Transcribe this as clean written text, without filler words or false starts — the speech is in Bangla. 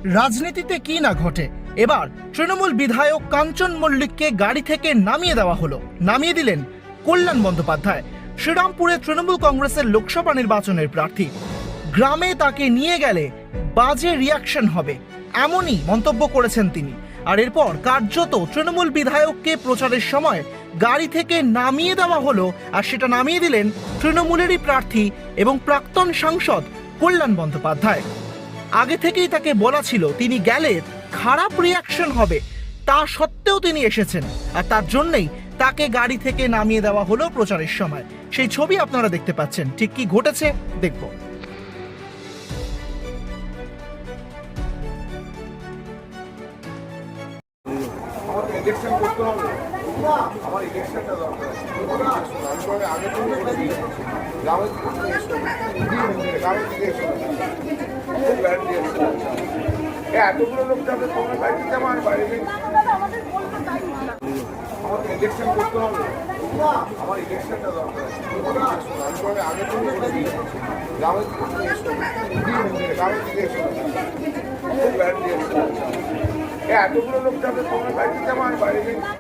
রাজনীতিতে কি না ঘটে। এবার তৃণমূল বিধায়ক কাঞ্চন মল্লিককে গাড়ি থেকে নামিয়ে দেওয়া হলো। নামিয়ে দিলেন কল্যাণ বন্দ্যোপাধ্যায়, শ্রীরামপুরে তৃণমূল কংগ্রেসের লোকসভা নির্বাচনের প্রার্থী। গ্রামে তাকে নিয়ে গেলে বাজে রিয়াকশন হবে, এমনই মন্তব্য করেছেন তিনি। আর এরপর কার্যত তৃণমূল বিধায়ককে প্রচারের সময় গাড়ি থেকে নামিয়ে দেওয়া হলো, আর সেটা নামিয়ে দিলেন তৃণমূলেরই প্রার্থী এবং প্রাক্তন সাংসদ কল্যাণ বন্দ্যোপাধ্যায়। আগে থেকেই তাকে বলা ছিল তিনি গেলে খারাপ রিয়াকশন হবে, তা সত্ত্বেও তিনি এসেছেন, আর তার জন্যই তাকে গাড়ি থেকে নামিয়ে দেওয়া হলো প্রচারের সময়। সেই ছবি আপনারা দেখতে পাচ্ছেন। ঠিক কি ঘটেছে দেখব। ইলেকশন করতে হবে, আমার ইলেকশনটা দরকার। আমি আগে থেকে বলেছি গ্রামের থেকে এসো, এতগুলো লোক যাবে তোমার বাড়িতে আমার বাইরে নেই। আমার ইলেকশন করতে হবে, আমার ইলেকশনটা দরকার। আমি আগে থেকে বলেছি গ্রামের থেকে এসো, এতগুলো লোক যাবে তোমার বাড়িতে আমার বাইরে নেই।